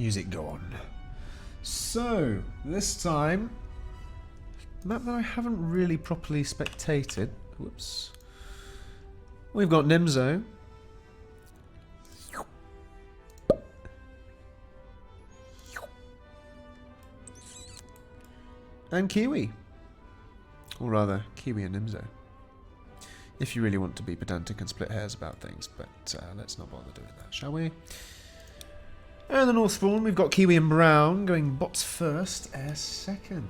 Music go on. So, this time, map that I haven't really properly spectated. Whoops. We've got Nimzo. And Kiwi. Or rather, Kiwi and Nimzo. If you really want to be pedantic and split hairs about things, but let's not bother doing that, shall we? And the North Spawn, we've got Kiwi and Brown going bots first, air second.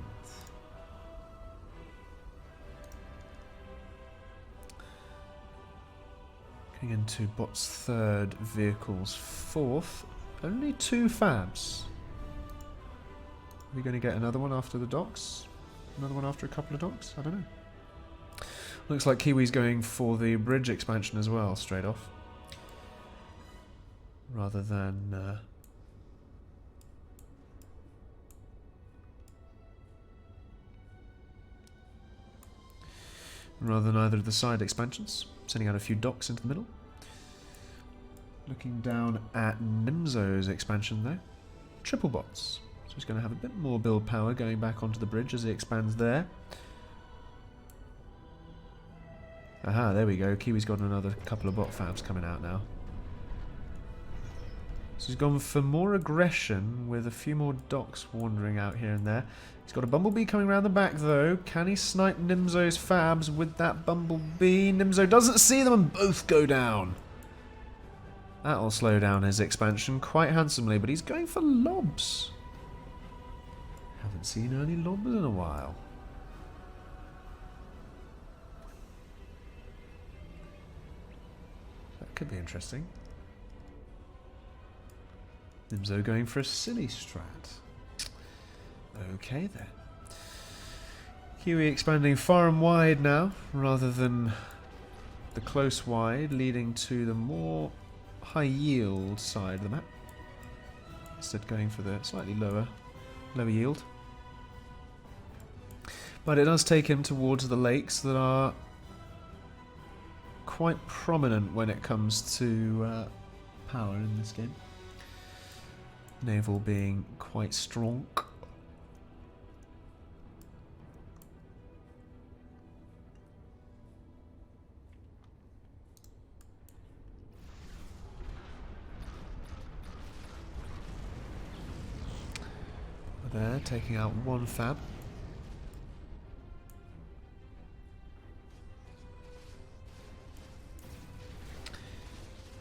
Going into bots third, vehicles fourth. Only 2 fabs. Are we going to get another one after the docks? Another one after a couple of docks? I don't know. Looks like Kiwi's going for the bridge expansion as well, straight off. Rather than... rather than either of the side expansions. Sending out a few docks into the middle. Looking down at Nimzo's expansion though. Triple bots. So he's going to have a bit more build power going back onto the bridge as he expands there. Aha, there we go. Kiwi's got another couple of bot fabs coming out now. So he's gone for more aggression with a few more docks wandering out here and there. He's got a bumblebee coming around the back though. Can he snipe Nimzo's fabs with that bumblebee? Nimzo doesn't see them and both go down. That'll slow down his expansion quite handsomely, but he's going for lobs. Haven't seen any lobs in a while. That could be interesting. Nimzo going for a silly strat. Okay then. Kiwi expanding far and wide now, rather than the close wide, leading to the more high yield side of the map. Instead going for the slightly lower yield. But it does take him towards the lakes that are quite prominent when it comes to power in this game. Naval being quite strong. There, taking out one fab.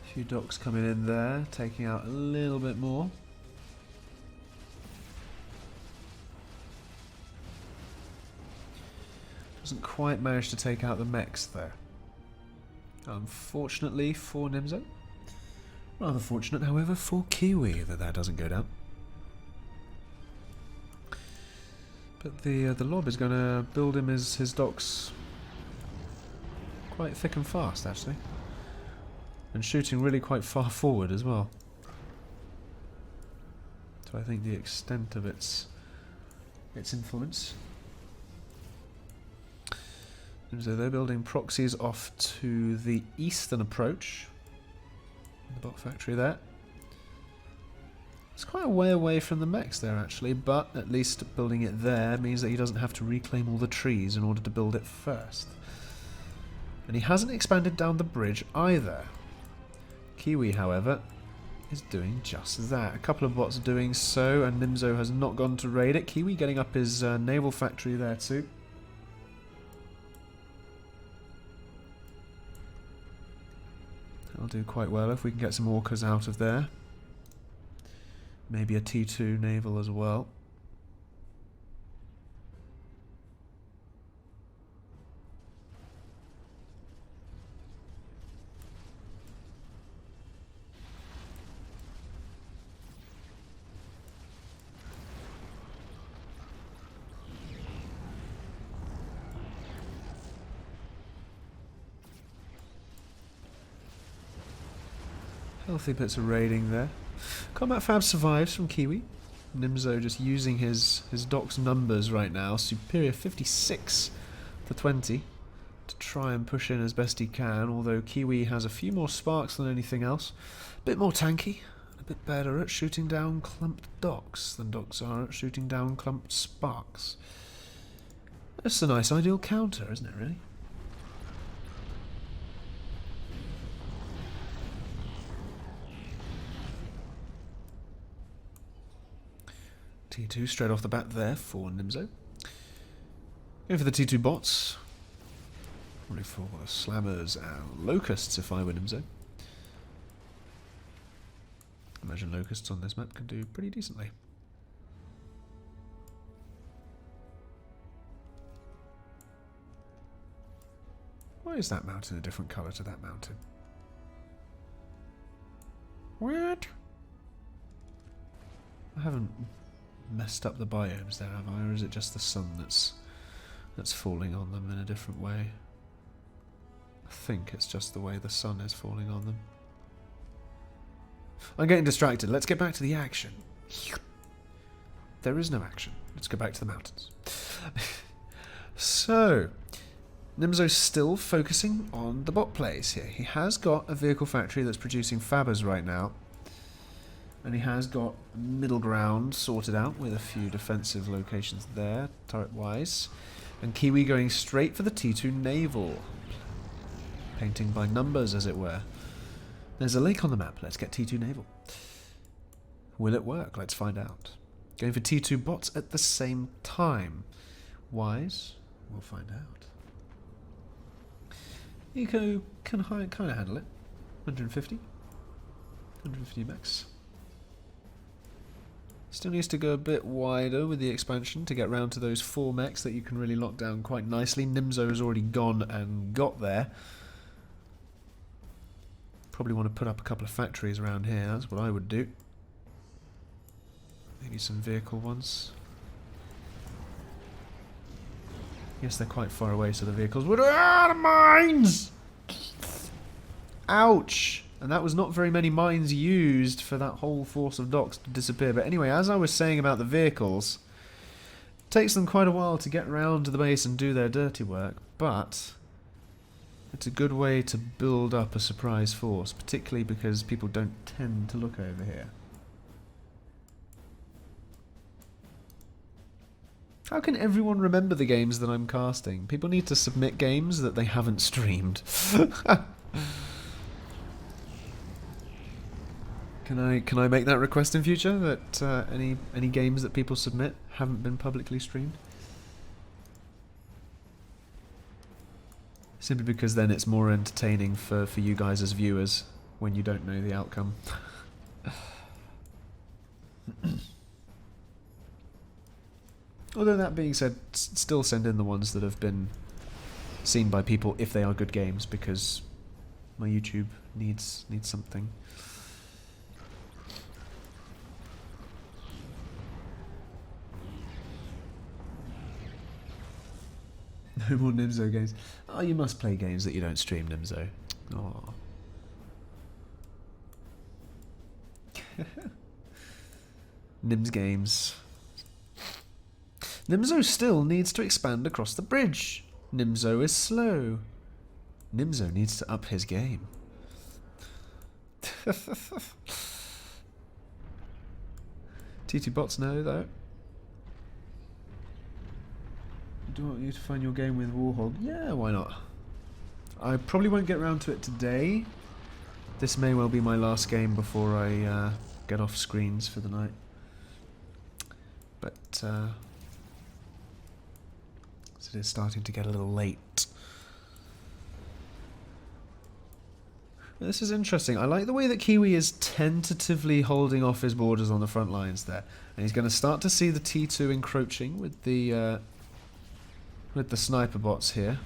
A few docks coming in there, taking out a little bit more. Doesn't quite manage to take out the mechs though. Unfortunately for Nimzo. Rather fortunate, however, for Kiwi that doesn't go down. But the lob is going to build him his docks quite thick and fast, actually. And shooting really quite far forward as well. So I think the extent of its influence. And so they're building proxies off to the eastern approach. The bot factory there. It's quite a way away from the mechs there actually, but at least building it there means that he doesn't have to reclaim all the trees in order to build it first. And he hasn't expanded down the bridge either. Kiwi, however, is doing just that. A couple of bots are doing so, and Nimzo has not gone to raid it. Kiwi getting up his naval factory there too. That'll do quite well if we can get some orcas out of there. Maybe a T2 naval as well. Healthy bits of raiding there. Combat Fab survives from Kiwi. Nimzo just using his doc's numbers right now. Superior 56 to 20 to try and push in as best he can, although Kiwi has a few more sparks than anything else. A bit more tanky, a bit better at shooting down clumped docks than docks are at shooting down clumped sparks. That's a nice ideal counter, isn't it, really? T2 straight off the bat there for Nimzo. Going for the T2 bots. Probably for slammers and locusts if I were Nimzo. Imagine locusts on this map can do pretty decently. Why is that mountain a different colour to that mountain? What? I haven't messed up the biomes there, have I? Or is it just the sun that's falling on them in a different way? I think it's just the way the sun is falling on them. I'm getting distracted. Let's get back to the action. There is no action. Let's go back to the mountains. So, Nimzo's still focusing on the bot plays here. He has got a vehicle factory that's producing fabbers right now. And he has got middle ground sorted out with a few defensive locations there, turret-wise. And Kiwi going straight for the T2 Naval. Painting by numbers, as it were. There's a lake on the map. Let's get T2 Naval. Will it work? Let's find out. Going for T2 bots at the same time. Wise? We'll find out. Eco can kind of handle it. 150. 150 max. Still needs to go a bit wider with the expansion to get round to those 4 mechs that you can really lock down quite nicely. Nimzo has already gone and got there. Probably want to put up a couple of factories around here. That's what I would do. Maybe some vehicle ones. Yes, they're quite far away, so the vehicles would... Ah, the mines! Ouch! And that was not very many mines used for that whole force of docks to disappear. But anyway, as I was saying about the vehicles, it takes them quite a while to get round to the base and do their dirty work, but it's a good way to build up a surprise force, particularly because people don't tend to look over here. How can everyone remember the games that I'm casting? People need to submit games that they haven't streamed. Can I make that request in future, that any games that people submit haven't been publicly streamed? Simply because then it's more entertaining for you guys as viewers when you don't know the outcome. Although that being said, still send in the ones that have been seen by people if they are good games, because my YouTube needs something. No more Nimzo games. Oh, you must play games that you don't stream, Nimzo. Oh. Nims games. Nimzo still needs to expand across the bridge. Nimzo is slow. Nimzo needs to up his game. T2 bots no, though. Do you want you to find your game with Warhog? Yeah, why not? I probably won't get around to it today. This may well be my last game before I get off screens for the night. But it is starting to get a little late. This is interesting. I like the way that Kiwi is tentatively holding off his borders on the front lines there. And he's going to start to see the T2 encroaching with the sniper bots here.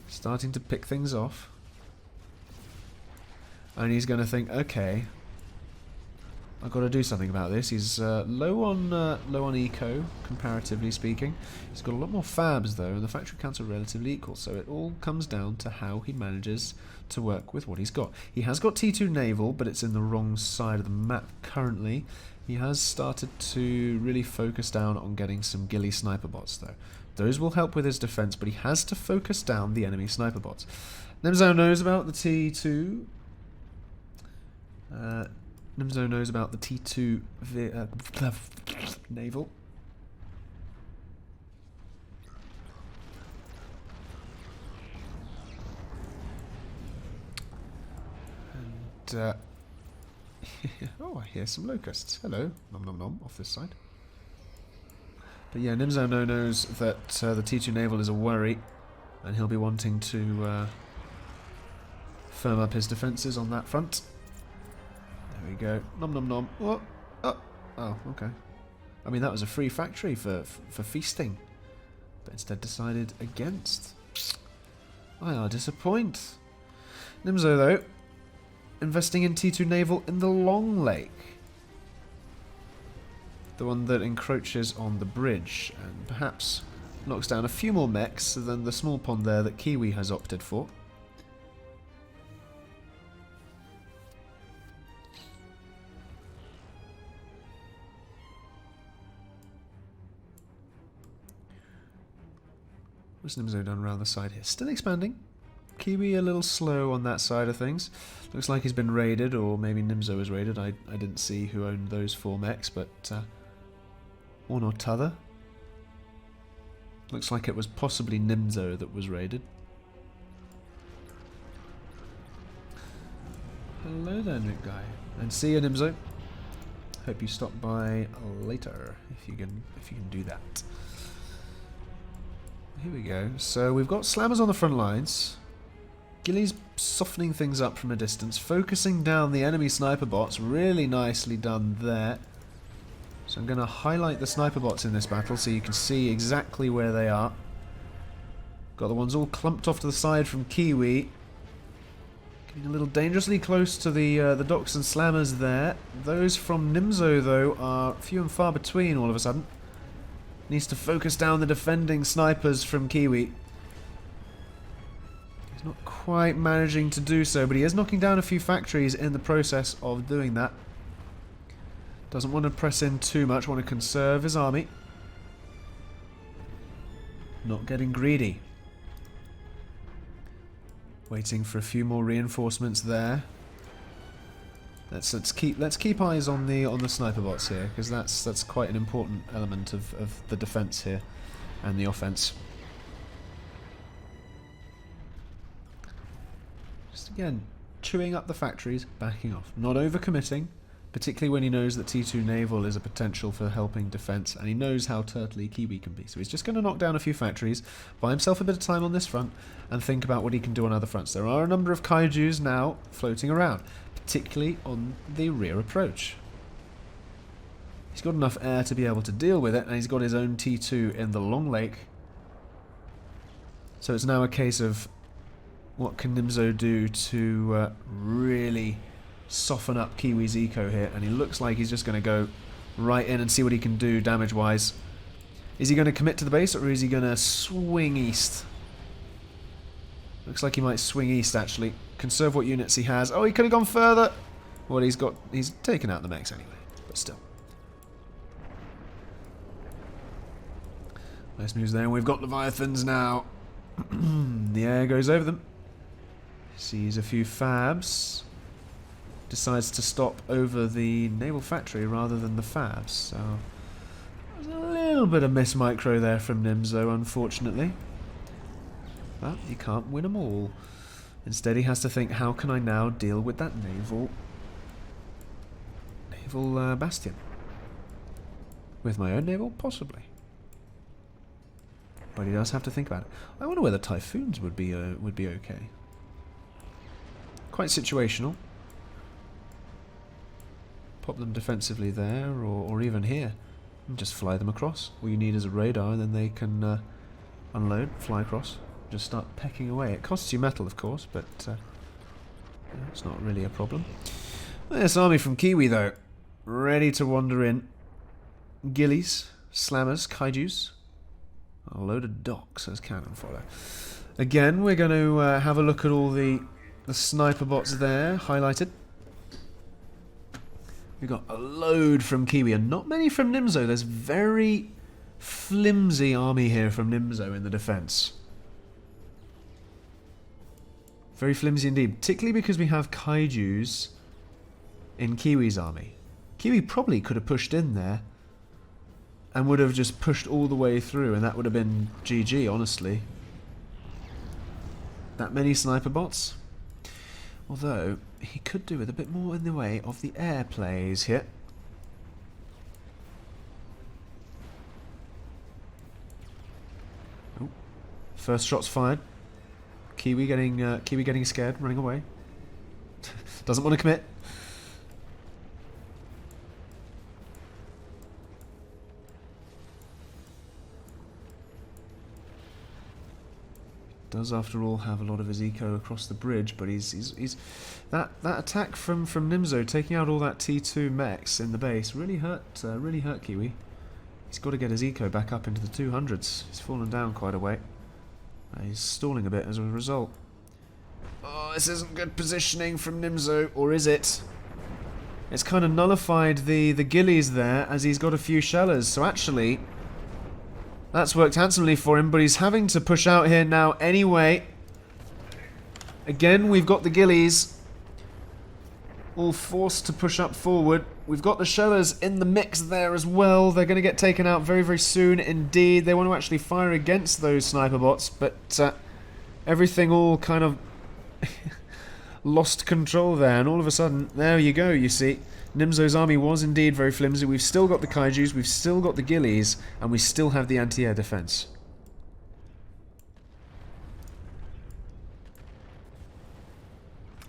Starting to pick things off. And he's going to think, okay, I've got to do something about this. He's low on eco, comparatively speaking. He's got a lot more fabs though, and the factory counts are relatively equal. So it all comes down to how he manages to work with what he's got. He has got T2 Naval, but it's in the wrong side of the map currently. He has started to really focus down on getting some ghillie sniper bots though. Those will help with his defense, but he has to focus down the enemy sniper bots. Nimzo knows about the T2. Nimzo knows about the T2 Naval. And oh, I hear some locusts. Hello, nom nom nom, off this side. But yeah, Nimzo knows that the T2 Naval is a worry, and he'll be wanting to firm up his defences on that front. There we go. Nom nom nom. Oh, oh, okay. I mean, that was a free factory for feasting, but instead decided against. I are disappointed. Nimzo, though, investing in T2 Naval in the Long Lake. The one that encroaches on the bridge, and perhaps knocks down a few more mechs than the small pond there that Kiwi has opted for. What's Nimzo done around the side here? Still expanding. Kiwi a little slow on that side of things. Looks like he's been raided, or maybe Nimzo was raided. I didn't see who owned those 4 mechs, but one or t'other. Looks like it was possibly Nimzo that was raided. Hello there, Nick guy. And see you, Nimzo. Hope you stop by later if you can do that. Here we go. So we've got slammers on the front lines. Gilly's softening things up from a distance, focusing down the enemy sniper bots. Really nicely done there. So I'm going to highlight the sniper bots in this battle so you can see exactly where they are. Got the ones all clumped off to the side from Kiwi. Getting a little dangerously close to the docks and slammers there. Those from Nimzo, though, are few and far between all of a sudden. Needs to focus down the defending snipers from Kiwi. He's not quite managing to do so, but he is knocking down a few factories in the process of doing that. Doesn't want to press in too much, want to conserve his army. Not getting greedy. Waiting for a few more reinforcements there. Let's keep eyes on the sniper bots here, because that's quite an important element of the defense here and the offense. Just again, chewing up the factories, backing off, not overcommitting. Particularly when he knows that T2 Naval is a potential for helping defense, and he knows how turtly Kiwi can be. So he's just going to knock down a few factories, buy himself a bit of time on this front, and think about what he can do on other fronts. There are a number of kaijus now floating around, particularly on the rear approach. He's got enough air to be able to deal with it, and he's got his own T2 in the Long Lake. So it's now a case of what can Nimzo do to really soften up Kiwi's eco here, and he looks like he's just going to go right in and see what he can do damage-wise. Is he going to commit to the base, or is he going to swing east? Looks like he might swing east, actually. Conserve what units he has. Oh, he could have gone further! Well, he's taken out the mechs anyway, but still. Nice moves there, and we've got Leviathans now. The air goes over them. Sees a few fabs. Decides to stop over the naval factory rather than the fabs. So there's a little bit of miss micro there from Nimzo, unfortunately. But you can't win them all. Instead, he has to think, how can I now deal with that naval bastion? With my own naval? Possibly. But he does have to think about it. I wonder whether Typhoons would be okay. Quite situational. Pop them defensively there, or even here, and just fly them across. All you need is a radar, and then they can unload, fly across, just start pecking away. It costs you metal, of course, but it's not really a problem. This army from Kiwi, though, ready to wander in. Gillies, slammers, kaijus, a load of docks as cannon fodder. Again, we're going to have a look at all the sniper bots there, highlighted. We've got a load from Kiwi, and not many from Nimzo. There's very flimsy army here from Nimzo in the defense. Very flimsy indeed, particularly because we have kaijus in Kiwi's army. Kiwi probably could have pushed in there and would have just pushed all the way through, and that would have been GG, honestly. That many sniper bots? Although, he could do with a bit more in the way of the air plays here. Oh, first shot's fired. Kiwi getting scared, running away. Doesn't want to commit. Does after all have a lot of his eco across the bridge, but he's that attack from Nimzo taking out all that T2 mechs in the base really hurt Kiwi. He's got to get his eco back up into the 200s. He's fallen down quite a way. He's stalling a bit as a result. Oh, this isn't good positioning from Nimzo, or is it? It's kind of nullified the gillies there as he's got a few shellers. So actually, that's worked handsomely for him, but he's having to push out here now anyway. Again, we've got the gillies all forced to push up forward. We've got the shellers in the mix there as well. They're going to get taken out very, very soon indeed. They want to actually fire against those sniper bots, but everything all kind of lost control there, and all of a sudden, there you go, you see. Nimzo's army was indeed very flimsy. We've still got the kaijus, we've still got the gillies, and we still have the anti-air defense.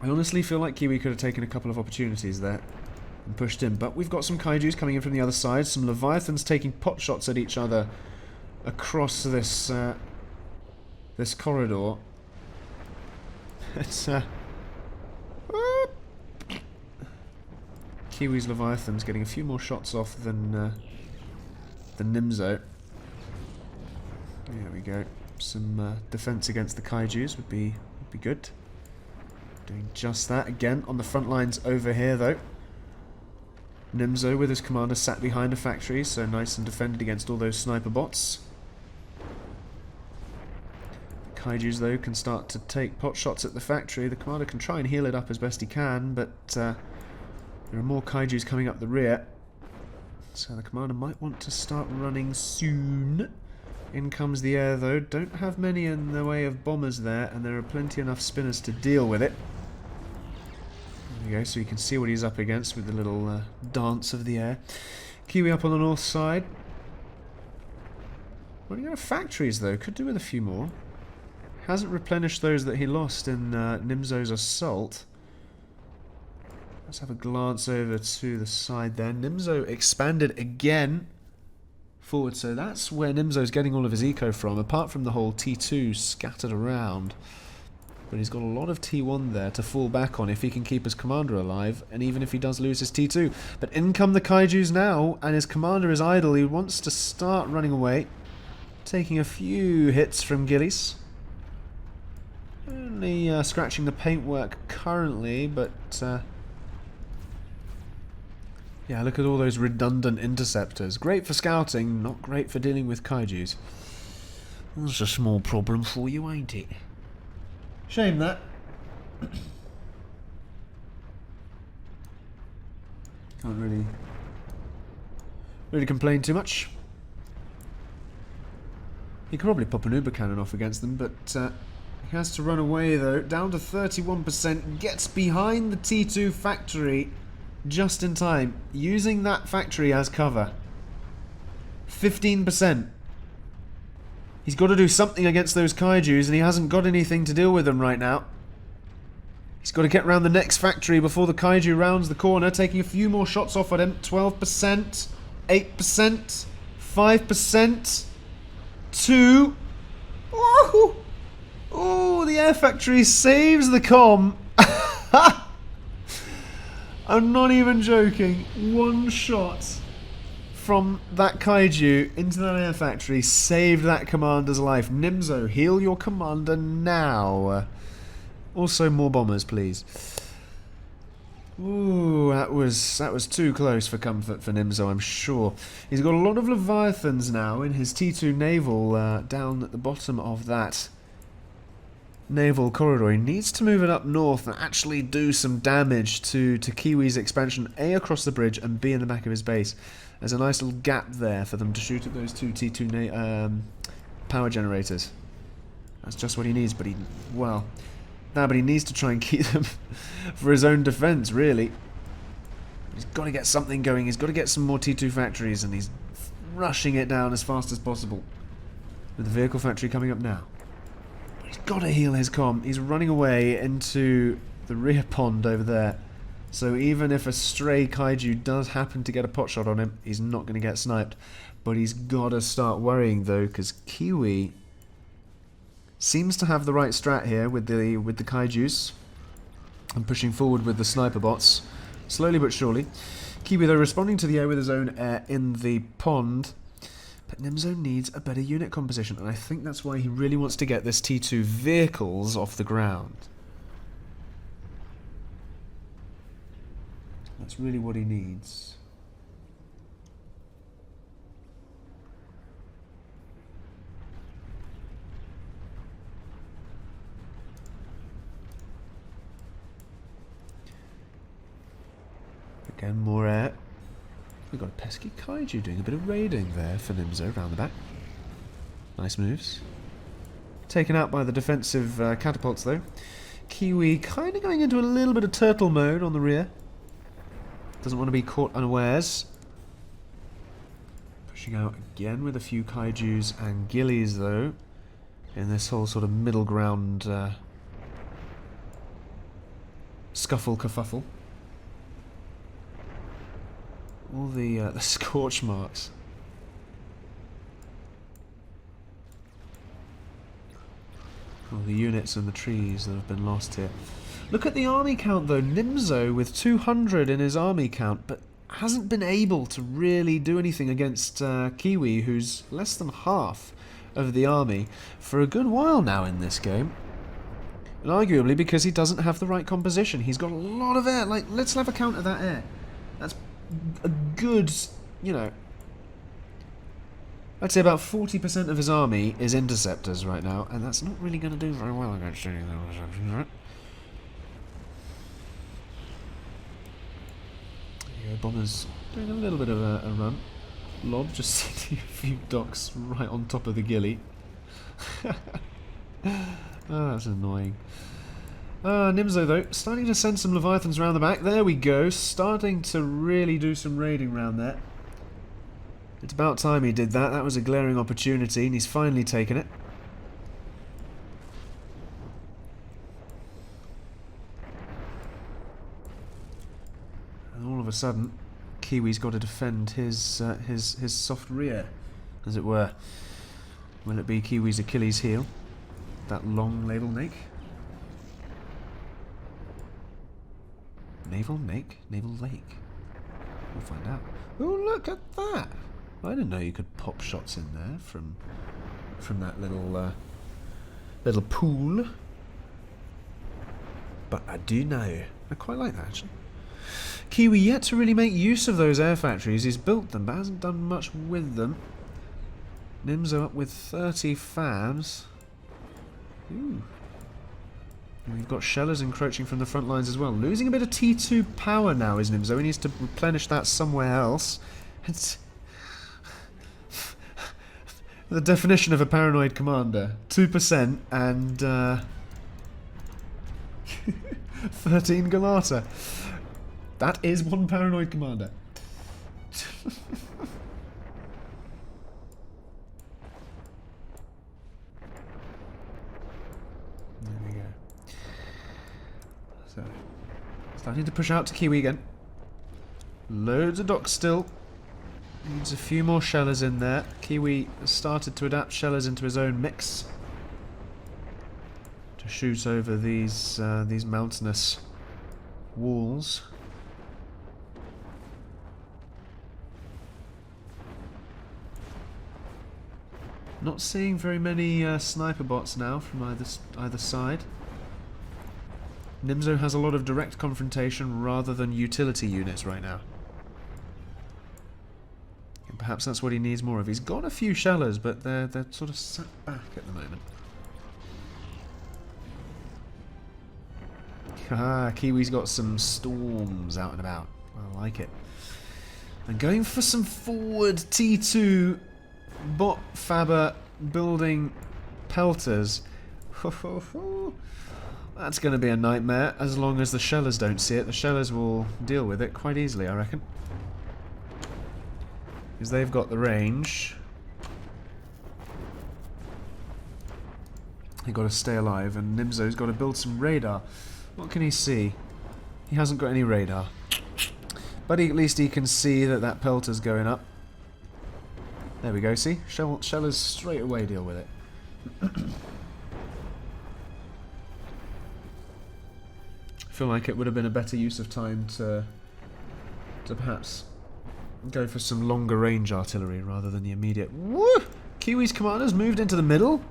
I honestly feel like Kiwi could have taken a couple of opportunities there and pushed in, but we've got some kaijus coming in from the other side, some leviathans taking pot shots at each other across this this corridor. It's Kiwi's leviathan's getting a few more shots off than Nimzo. There we go. Some defense against the kaijus would be good. Doing just that again on the front lines over here, though. Nimzo with his commander sat behind a factory, so nice and defended against all those sniper bots. The kaijus, though, can start to take pot shots at the factory. The commander can try and heal it up as best he can, but there are more kaijus coming up the rear. So the commander might want to start running soon. In comes the air, though. Don't have many in the way of bombers there, and there are plenty enough spinners to deal with it. There we go, so you can see what he's up against with the little dance of the air. Kiwi up on the north side. Running out of factories, though. Could do with a few more. Hasn't replenished those that he lost in Nimzo's assault. Let's have a glance over to the side there. Nimzo expanded again forward, so that's where Nimzo's getting all of his eco from, apart from the whole T2 scattered around. But he's got a lot of T1 there to fall back on if he can keep his commander alive, and even if he does lose his T2. But in come the kaijus now, and his commander is idle. He wants to start running away, taking a few hits from gillies. Only scratching the paintwork currently, but yeah, look at all those redundant interceptors. Great for scouting, not great for dealing with kaijus. That's a small problem for you, ain't it? Shame that. Can't really complain too much. He could probably pop an uber cannon off against them, but he has to run away though. Down to 31%, gets behind the T2 factory just in time, using that factory as cover. 15%. He's got to do something against those kaijus, and he hasn't got anything to deal with them right now. He's got to get around the next factory before the kaiju rounds the corner, taking a few more shots off at him. 12%, 8%, 5%, 2. Woohoo! Oh, the air factory saves the comm. I'm not even joking. One shot from that kaiju into that air factory saved that commander's life. Nimzo, heal your commander now. Also, more bombers, please. Ooh, that was too close for comfort for Nimzo, I'm sure. He's got a lot of Leviathans now in his T2 naval down at the bottom of that naval corridor. He needs to move it up north and actually do some damage to Kiwi's expansion, A, across the bridge, and B, in the back of his base. There's a nice little gap there for them to shoot at those two T2 power generators. That's just what he needs, but he needs to try and keep them for his own defense, really. He's got to get something going. He's got to get some more T2 factories, and he's rushing it down as fast as possible. With the vehicle factory coming up now. He's got to heal his comm. He's running away into the rear pond over there. So even if a stray kaiju does happen to get a pot shot on him, he's not going to get sniped. But he's got to start worrying, though, because Kiwi seems to have the right strat here with the kaijus. And pushing forward with the sniper bots. Slowly but surely. Kiwi, though, responding to the air with his own air in the pond. But Nimzo needs a better unit composition, and I think that's why he really wants to get this T2 vehicles off the ground. That's really what he needs. Again, more air. We've got a pesky kaiju doing a bit of raiding there for Nimzo around the back. Nice moves. Taken out by the defensive catapults, though. Kiwi kind of going into a little bit of turtle mode on the rear. Doesn't want to be caught unawares. Pushing out again with a few kaijus and ghillies, though, in this whole sort of middle ground scuffle kerfuffle. All the scorch marks. All the units and the trees that have been lost here. Look at the army count, though. Nimzo with 200 in his army count, but hasn't been able to really do anything against Kiwi, who's less than half of the army for a good while now in this game. And arguably because he doesn't have the right composition. He's got a lot of air. Like, let's have a count of that air. That's a good, you know, I'd say about 40% of his army is interceptors right now, and that's not really going to do very well against any of those interceptors, right? There you go, Bomber's doing a little bit of a run. Lob just sitting a few docks right on top of the ghillie. Oh, that's annoying. Nimzo, though, starting to send some Leviathans around the back. There we go, starting to really do some raiding around there. It's about time he did that. That was a glaring opportunity, and he's finally taken it. And all of a sudden, Kiwi's got to defend his soft rear, as it were. Will it be Kiwi's Achilles heel? That long naval neck? Naval Lake? Naval Lake. We'll find out. Oh, look at that! I didn't know you could pop shots in there from that little little pool. But I do know. I quite like that, actually. Kiwi yet to really make use of those air factories. He's built them, but hasn't done much with them. Nimzo up with 30 fabs. Ooh. And we've got shellers encroaching from the front lines as well. Losing a bit of T2 power now is Nimzo. He needs to replenish that somewhere else. It's the definition of a paranoid commander. 2% and 13 Galata. That is one paranoid commander. There we go. So, starting to push out to Kiwi again. Loads of docks still. Needs a few more shellers in there. Kiwi has started to adapt shellers into his own mix to shoot over these mountainous walls. Not seeing very many sniper bots now from either side. Nimzo has a lot of direct confrontation rather than utility units right now. And perhaps that's what he needs more of. He's got a few shellers, but they're sort of sat back at the moment. Haha, Kiwi's got some storms out and about. I like it. And going for some forward T2 bot fabber building pelters. That's going to be a nightmare as long as the shellers don't see it. The shellers will deal with it quite easily, I reckon. Because they've got the range. They've got to stay alive, and Nimzo's got to build some radar. What can he see? He hasn't got any radar. But at least he can see that that pelter's going up. There we go, see? Shellers straight away deal with it. I feel like it would have been a better use of time to perhaps go for some longer range artillery rather than the immediate... Woo! Kiwi's commander's moved into the middle?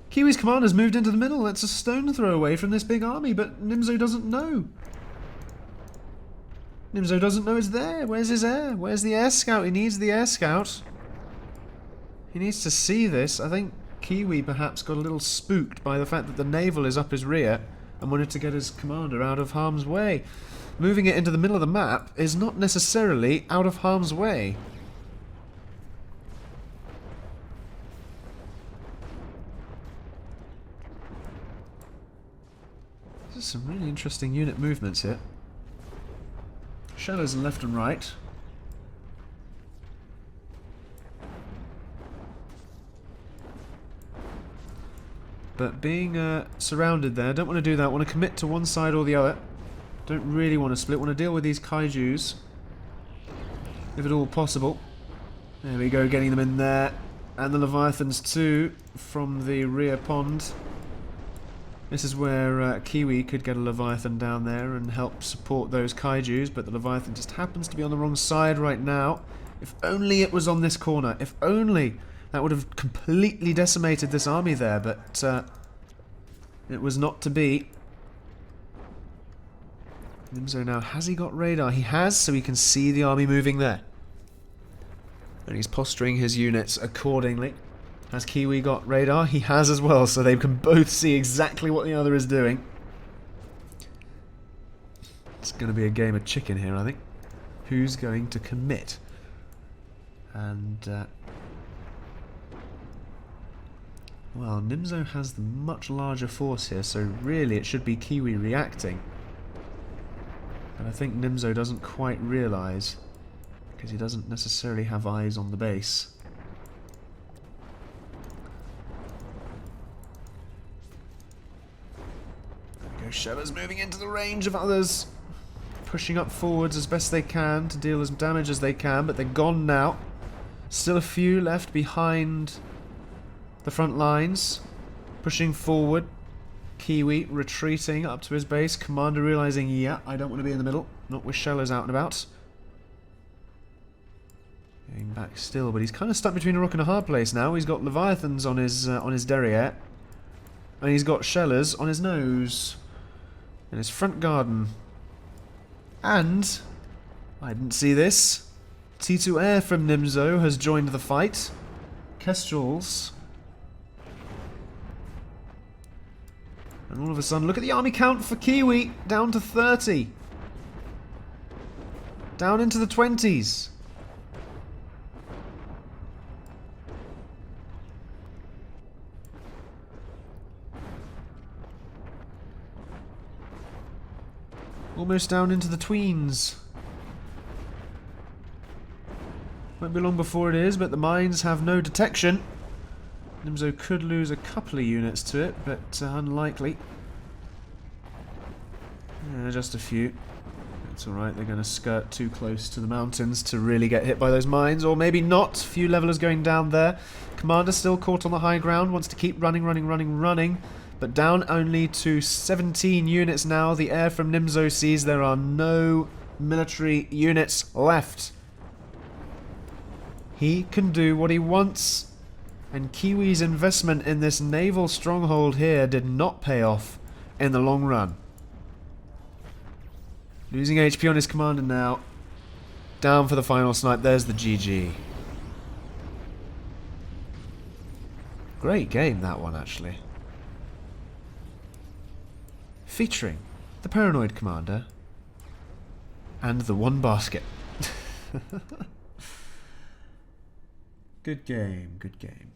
Kiwi's commander's moved into the middle. That's a stone throw away from this big army, but Nimzo doesn't know. Nimzo doesn't know it's there. Where's his air? Where's the air scout? He needs the air scout. He needs to see this. I think Kiwi perhaps got a little spooked by the fact that the naval is up his rear and wanted to get his commander out of harm's way. Moving it into the middle of the map is not necessarily out of harm's way. There's some really interesting unit movements here. Shellers left and right. But being surrounded there, don't want to do that. Want to commit to one side or the other. Don't really want to split. Want to deal with these kaijus, if at all possible. There we go, getting them in there. And the Leviathans too, from the rear pond. This is where Kiwi could get a Leviathan down there and help support those kaijus, but the Leviathan just happens to be on the wrong side right now. If only it was on this corner. If only! That would have completely decimated this army there, but it was not to be. Nimzo now, has he got radar? He has, so he can see the army moving there. And he's posturing his units accordingly. Has Kiwi got radar? He has as well, so they can both see exactly what the other is doing. It's going to be a game of chicken here, I think. Who's going to commit? And, well, Nimzo has the much larger force here, so really it should be Kiwi reacting. But I think Nimzo doesn't quite realise, because he doesn't necessarily have eyes on the base. Shellers moving into the range of others, pushing up forwards as best they can to deal as damage as they can, but they're gone now. Still a few left behind the front lines, pushing forward. Kiwi retreating up to his base, commander realising, yeah, I don't want to be in the middle, not with Shellers out and about. Going back still, but he's kind of stuck between a rock and a hard place now. He's got Leviathans on his derriere, and he's got Shellers on his nose. In his front garden. And, I didn't see this, T2 Air from Nimzo has joined the fight. Kestrels. And all of a sudden, look at the army count for Kiwi, down to 30. Down into the 20s. Almost down into the tweens. Won't be long before it is, but the mines have no detection. Nimzo could lose a couple of units to it, but unlikely. Yeah, just a few. It's alright, they're going to skirt too close to the mountains to really get hit by those mines, or maybe not. Few levelers going down there. Commander still caught on the high ground, wants to keep running. But down only to 17 units now. The air from Nimzo sees there are no military units left. He can do what he wants. And Kiwi's investment in this naval stronghold here did not pay off in the long run. Losing HP on his commander now. Down for the final snipe. There's the GG. Great game, that one, actually. Featuring the Paranoid Commander, and the one basket. Good game, good game.